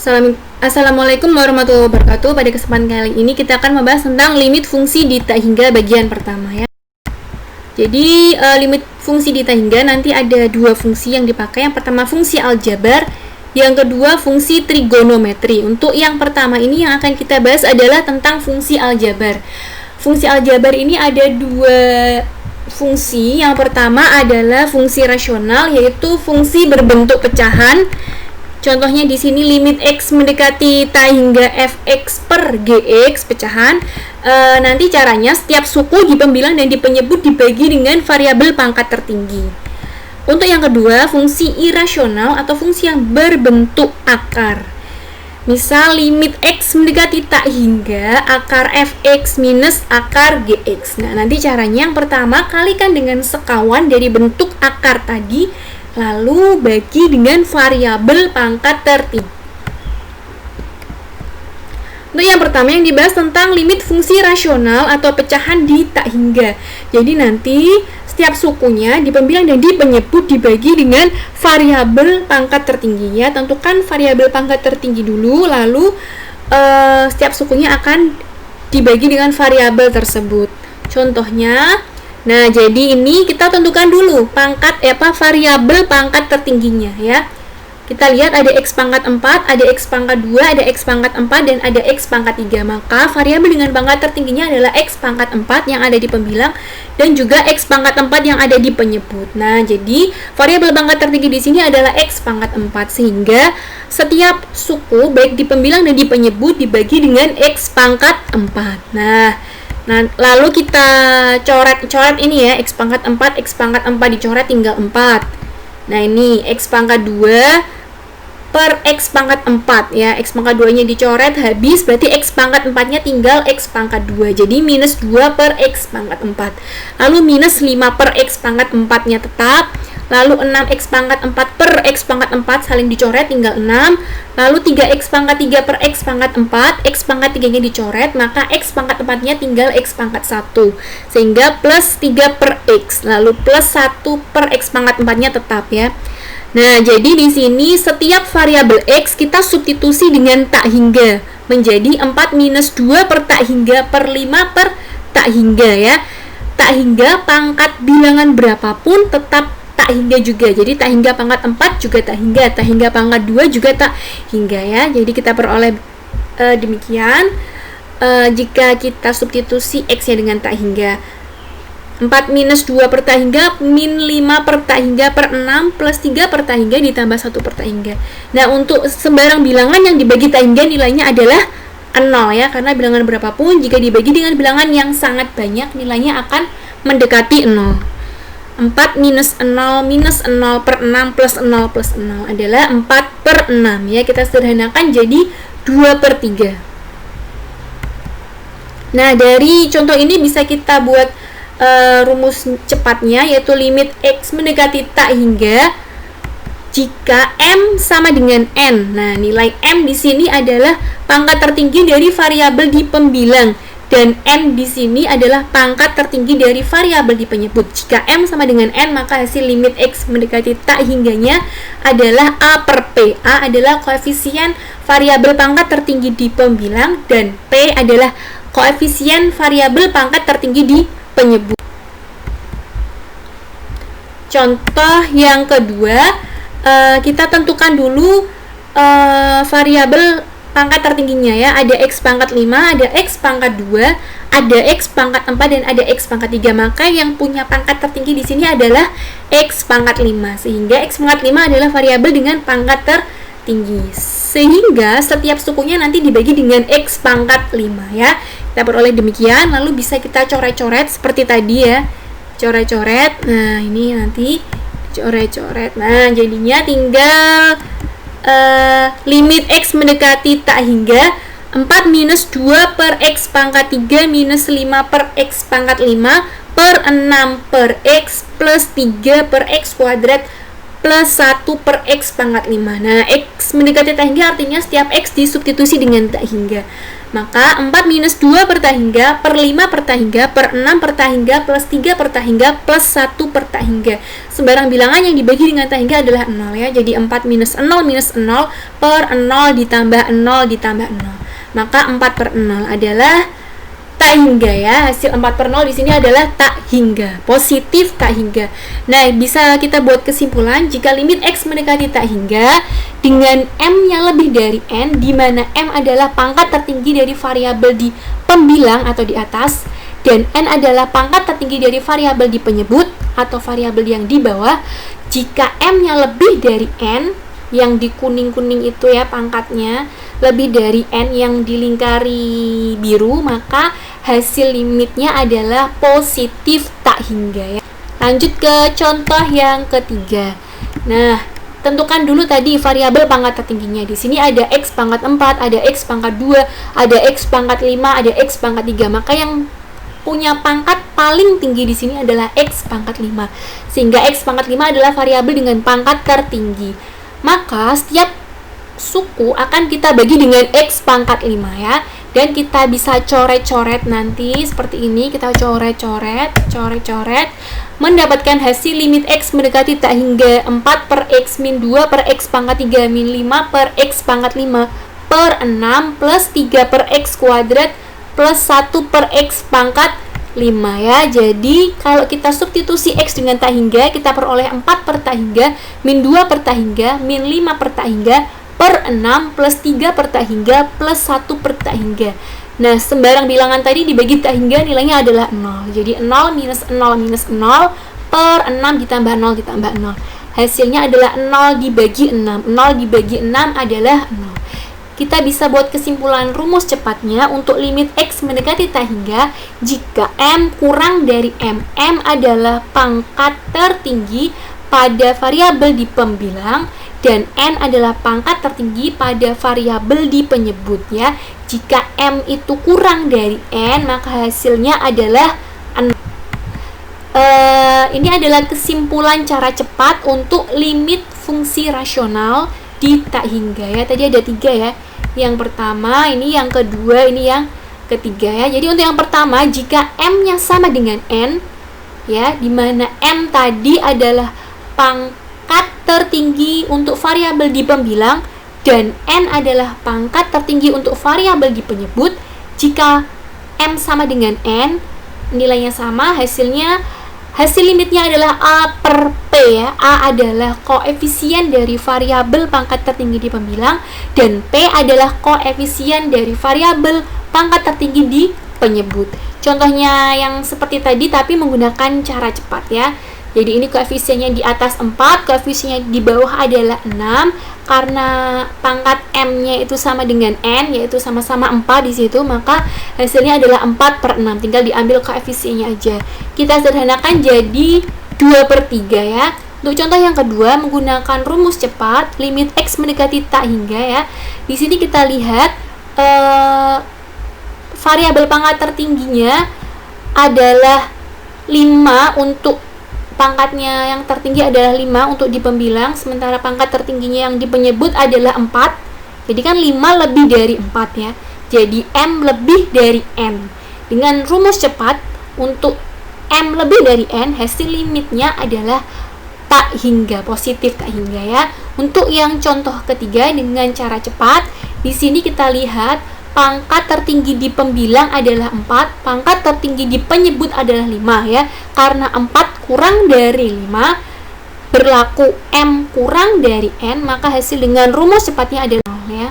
Assalamualaikum warahmatullahi wabarakatuh. Pada kesempatan kali ini kita akan membahas tentang limit fungsi di tak hingga bagian pertama ya. Jadi limit fungsi di tak hingga nanti ada dua fungsi yang dipakai. Yang pertama fungsi aljabar, yang kedua fungsi trigonometri. Untuk yang pertama ini yang akan kita bahas adalah tentang fungsi aljabar. Fungsi aljabar ini ada dua fungsi. Yang pertama adalah fungsi rasional, yaitu fungsi berbentuk pecahan. Contohnya di sini limit x mendekati tak hingga fx per gx pecahan. Nanti caranya setiap suku di pembilang dan di penyebut dibagi dengan variabel pangkat tertinggi. Untuk yang kedua, fungsi irasional atau fungsi yang berbentuk akar. Misal limit x mendekati tak hingga akar fx minus akar gx. Nah, nanti caranya yang pertama kalikan dengan sekawan dari bentuk akar tadi, lalu bagi dengan variabel pangkat tertinggi. Untuk yang pertama yang dibahas tentang limit fungsi rasional atau pecahan di tak hingga. Jadi nanti setiap sukunya di pembilang dan di penyebut dibagi dengan variabel pangkat tertinggi ya. Tentukan variabel pangkat tertinggi dulu, lalu setiap sukunya akan dibagi dengan variabel tersebut. Contohnya, nah, jadi ini kita tentukan dulu variabel pangkat tertingginya ya. Kita lihat ada x pangkat 4, ada x pangkat 2, ada x pangkat 4 dan ada x pangkat 3. Maka variabel dengan pangkat tertingginya adalah x pangkat 4 yang ada di pembilang dan juga x pangkat 4 yang ada di penyebut. Nah, jadi variabel pangkat tertinggi di sini adalah x pangkat 4 sehingga setiap suku baik di pembilang dan di penyebut dibagi dengan x pangkat 4. Nah, lalu kita coret ini ya, x pangkat 4 dicoret tinggal 4. Nah, ini x pangkat 2 per x pangkat 4 ya. X pangkat 2 nya dicoret habis, berarti x pangkat 4 nya tinggal x pangkat 2. Jadi minus 2 per x pangkat 4. Lalu minus 5 per x pangkat 4 nya tetap. Lalu 6x pangkat 4 per x pangkat 4 saling dicoret tinggal 6. Lalu 3x pangkat 3 per x pangkat 4, x pangkat 3 nya dicoret, maka x pangkat 4 nya tinggal x pangkat 1. Sehingga plus 3 per x, lalu plus 1 per x pangkat 4 nya tetap ya. Nah, jadi di sini setiap variabel x kita substitusi dengan tak hingga menjadi 4 minus 2 per tak hingga per 5 per tak hingga ya. Tak hingga pangkat bilangan berapapun tetap tak hingga juga. Jadi tak hingga pangkat 4 juga tak hingga pangkat 2 juga tak hingga ya. Jadi kita peroleh demikian jika kita substitusi x-nya dengan tak hingga. 4 minus 2 per tak hingga min 5 per tak hingga per 6 plus 3 per tak hingga ditambah 1 per tak hingga. Nah, untuk sembarang bilangan yang dibagi tak hingga nilainya adalah 0 ya, karena bilangan berapapun jika dibagi dengan bilangan yang sangat banyak nilainya akan mendekati 0. 4 minus 0 per 6 plus 0 plus 0 adalah 4 per 6 ya. Kita sederhanakan jadi 2 per 3. Nah, dari contoh ini bisa kita buat rumus cepatnya, yaitu limit x mendekati tak hingga jika m sama dengan n. Nah, nilai m di sini adalah pangkat tertinggi dari variabel di pembilang dan n di sini adalah pangkat tertinggi dari variabel di penyebut. Jika m sama dengan n, maka hasil limit x mendekati tak hingganya adalah a per p. A adalah koefisien variabel pangkat tertinggi di pembilang dan p adalah koefisien variabel pangkat tertinggi di penyebut. Contoh yang kedua, kita tentukan dulu variabel pangkat tertingginya ya. Ada x pangkat 5, ada x pangkat 2, ada x pangkat 4 dan ada x pangkat 3. Maka yang punya pangkat tertinggi di sini adalah x pangkat 5. Sehingga x pangkat 5 adalah variabel dengan pangkat tertinggi. Sehingga setiap sukunya nanti dibagi dengan x pangkat 5 ya. Kita peroleh demikian, lalu bisa kita coret-coret seperti tadi ya. Coret-coret. Nah, ini nanti coret-coret. Nah, jadinya tinggal limit x mendekati tak hingga 4 minus 2 per x pangkat 3 minus 5 per x pangkat 5 per 6 per x plus 3 per x kuadrat plus 1 per X pangkat 5. Nah, X mendekati tak hingga artinya setiap X disubstitusi dengan tak hingga. Maka 4 minus 2 per tak hingga, per 5 per tak hingga, per 6 per tak hingga, plus 3 per tak hingga, plus 1 per tak hingga. Sembarang bilangan yang dibagi dengan tak hingga adalah 0 ya. Jadi 4 minus 0 per 0 ditambah 0 ditambah 0. Maka 4 per 0 adalah tak hingga ya. Hasil 4 per 0 di sini adalah tak hingga, positif tak hingga. Nah, bisa kita buat kesimpulan jika limit X mendekati tak hingga dengan M yang lebih dari N, di mana M adalah pangkat tertinggi dari variabel di pembilang atau di atas, dan N adalah pangkat tertinggi dari variabel di penyebut atau variabel yang di bawah. Jika M yang lebih dari N, yang di kuning-kuning itu ya pangkatnya, lebih dari N yang dilingkari biru, maka hasil limitnya adalah positif tak hingga ya. Lanjut ke contoh yang ketiga. Nah, tentukan dulu tadi variabel pangkat tertingginya. Di sini ada X pangkat 4, ada X pangkat 2, ada X pangkat 5, ada X pangkat 3. Maka yang punya pangkat paling tinggi di sini adalah X pangkat 5. Sehingga X pangkat 5 adalah variabel dengan pangkat tertinggi. Maka setiap suku akan kita bagi dengan X pangkat 5 ya. Dan kita bisa coret-coret nanti seperti ini. Kita coret-coret mendapatkan hasil limit X mendekati tak hingga 4 per X min 2 per X pangkat 3 min 5 per X pangkat 5 per 6 plus 3 per X kuadrat plus 1 per X pangkat 5 ya. Jadi kalau kita substitusi X dengan tak hingga, kita peroleh 4 per tak hingga min 2 per tak hingga min 5 per tak hingga per 6 plus 3 per tak hingga plus 1 per tak hingga. Nah, sembarang bilangan tadi dibagi tak hingga nilainya adalah 0. Jadi 0 minus 0 minus 0 per 6 ditambah 0 ditambah 0. Hasilnya adalah 0 dibagi 6. 0 dibagi 6 adalah 0. Kita bisa buat kesimpulan rumus cepatnya untuk limit X mendekati tak hingga jika M kurang dari M. M adalah pangkat tertinggi pada variabel di pembilang dan N adalah pangkat tertinggi pada variabel di penyebut ya. Jika M itu kurang dari N, maka hasilnya adalah 0. Ini adalah kesimpulan cara cepat untuk limit fungsi rasional di tak hingga ya. Tadi ada 3 ya. Yang pertama, ini yang kedua, ini yang ketiga ya. Jadi untuk yang pertama, jika M-nya sama dengan N ya, di mana M tadi adalah pangkat tertinggi untuk variabel di pembilang dan N adalah pangkat tertinggi untuk variabel di penyebut. Jika M sama dengan N, nilainya sama, hasil limitnya adalah A per P ya. A adalah koefisien dari variabel pangkat tertinggi di pembilang dan P adalah koefisien dari variabel pangkat tertinggi di penyebut. Contohnya yang seperti tadi tapi menggunakan cara cepat ya. Jadi ini koefisiennya di atas 4, koefisiennya di bawah adalah 6. Karena pangkat M-nya itu sama dengan N, yaitu sama-sama 4 di situ, maka hasilnya adalah 4 per 6. Tinggal diambil koefisiennya aja. Kita sederhanakan jadi 2 per 3 ya. Untuk contoh yang kedua, menggunakan rumus cepat, limit X mendekati tak hingga ya. Di sini kita lihat variabel pangkat tertingginya adalah 5 untuk pangkatnya yang tertinggi adalah 5 untuk di pembilang, sementara pangkat tertingginya yang di penyebut adalah 4. Jadi kan 5 lebih dari 4 ya. Jadi M lebih dari N. Dengan rumus cepat untuk M lebih dari N, hasil limitnya adalah tak hingga, positif tak hingga ya. Untuk yang contoh ketiga dengan cara cepat, di sini kita lihat pangkat tertinggi di pembilang adalah 4, pangkat tertinggi di penyebut adalah 5 ya. Karena 4 kurang dari 5, berlaku M kurang dari N, maka hasil dengan rumus cepatnya adalah 0 ya.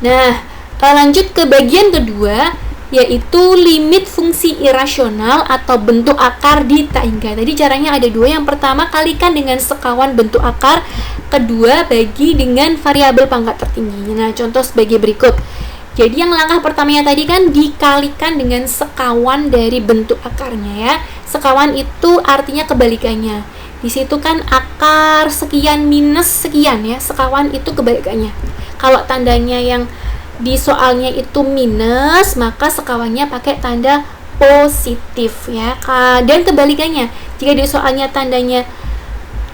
Nah, lanjut ke bagian kedua, yaitu limit fungsi irasional atau bentuk akar di tak hingga. Tadi caranya ada 2. Yang pertama, kalikan dengan sekawan bentuk akar. Kedua, bagi dengan variabel pangkat tertinggi. Nah, contoh sebagai berikut. Jadi yang langkah pertamanya tadi kan dikalikan dengan sekawan dari bentuk akarnya ya. Sekawan itu artinya kebalikannya. Di situ kan akar sekian minus sekian ya. Sekawan itu kebalikannya. Kalau tandanya yang di soalnya itu minus, maka sekawannya pakai tanda positif ya. Dan kebalikannya, jika di soalnya tandanya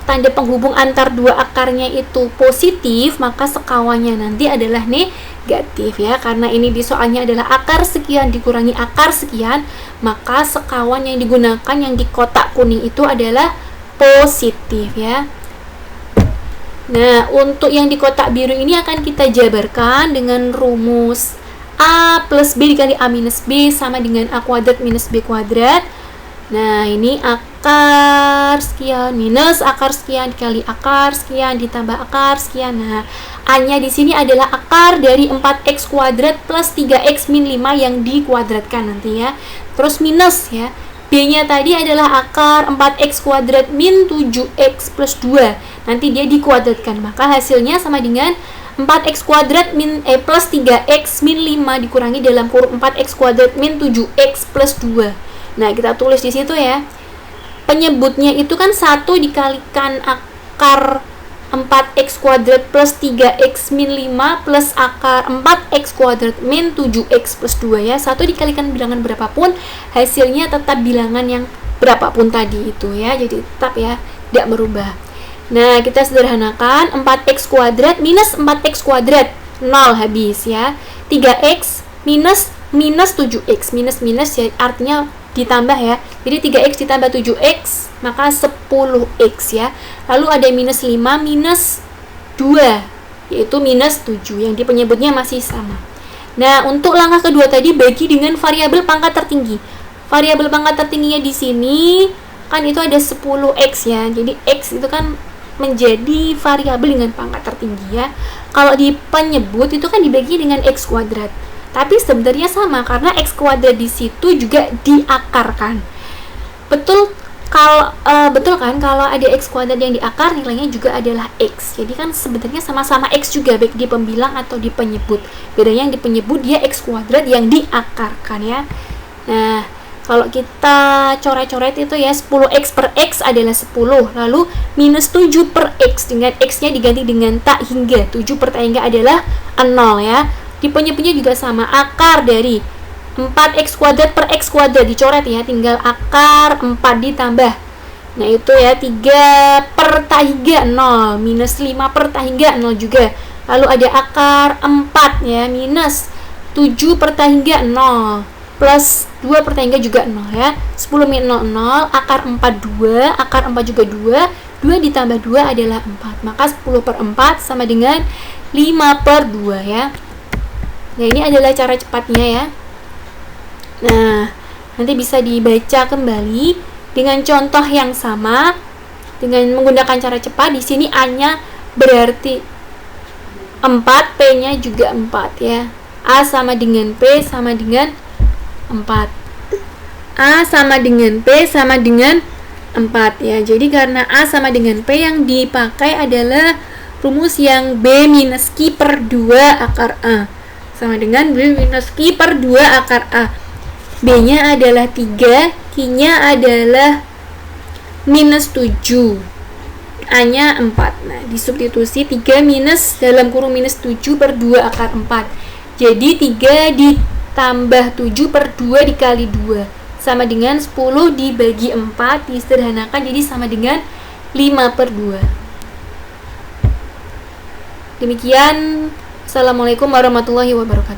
tanda penghubung antar dua akarnya itu positif, maka sekawannya nanti adalah negatif ya. Karena ini di soalnya adalah akar sekian dikurangi akar sekian, maka sekawan yang digunakan yang di kotak kuning itu adalah positif ya. Nah, untuk yang di kotak biru ini akan kita jabarkan dengan rumus A plus B dikali A minus B sama dengan A kuadrat minus B kuadrat. Nah, ini akar sekian minus akar sekian dikali akar sekian ditambah akar sekian. Nah, A-nya di sini adalah akar dari 4x kuadrat plus 3x min 5 yang dikuadratkan nanti ya. Terus minus ya. B-nya tadi adalah akar 4x kuadrat min 7x plus 2. Nanti dia dikuadratkan. Maka hasilnya sama dengan 4x kuadrat plus 3x min 5 dikurangi dalam kurung 4x kuadrat min 7x plus 2. Nah, kita tulis di situ ya. Penyebutnya itu kan 1 dikalikan akar 4x kuadrat plus 3x min 5 plus akar 4x kuadrat min 7x plus 2 ya. 1 dikalikan bilangan berapapun, hasilnya tetap bilangan yang berapapun tadi itu ya. Jadi tetap ya, tidak berubah. Nah, kita sederhanakan 4x kuadrat minus 4x kuadrat 0 habis ya. 3x minus 7x minus ya, artinya ditambah ya. Jadi 3x ditambah 7x maka 10x ya. Lalu ada minus 5 minus 2 yaitu minus 7 yang di penyebutnya masih sama. Nah, untuk langkah kedua tadi bagi dengan variabel pangkat tertinggi. Variabel pangkat tertingginya di sini kan itu ada 10x ya. Jadi x itu kan menjadi variabel dengan pangkat tertinggi ya. Kalau di penyebut itu kan dibagi dengan x kuadrat. Tapi sebenarnya sama karena x kuadrat di situ juga diakarkan. Betul kan kalau ada x kuadrat yang diakar nilainya juga adalah x. Jadi kan sebenarnya sama-sama x juga baik di pembilang atau di penyebut. Bedanya yang di penyebut dia x kuadrat yang diakarkan ya. Nah, kalau kita coret-coret itu ya 10x per x adalah 10. Lalu minus 7 per x dengan x-nya diganti dengan tak hingga. 7 per tak hingga adalah 0 ya. Di penyebutnya juga sama, akar dari 4x kuadrat per x kuadrat dicoret ya, tinggal akar 4 ditambah. Nah, itu ya 3 per tak hingga 0, minus 5 per tak hingga 0 juga. Lalu ada akar 4 ya, minus 7 per tak hingga 0, plus 2 per tak hingga juga 0 ya. 10 min 0, 0, akar 4 2, akar 4 juga 2, 2 ditambah 2 adalah 4. Maka 10 per 4 sama dengan 5 per 2 ya. Nah, ini adalah cara cepatnya ya. Nah, nanti bisa dibaca kembali dengan contoh yang sama dengan menggunakan cara cepat. Di sini A-nya berarti 4, P-nya juga 4 ya. A sama dengan P sama dengan 4. A sama dengan P sama dengan 4 ya. Jadi karena A sama dengan P yang dipakai adalah rumus yang B minus Q per 2 akar A sama dengan B minus Q per 2 akar A. B-nya adalah 3, Q-nya adalah minus 7, A-nya 4. Nah, disubstitusi 3 minus dalam kurung minus 7 per 2 akar 4. Jadi 3 ditambah 7 per 2 dikali 2 sama dengan 10 dibagi 4 disederhanakan jadi sama dengan 5 per 2. Demikian. Assalamualaikum warahmatullahi wabarakatuh.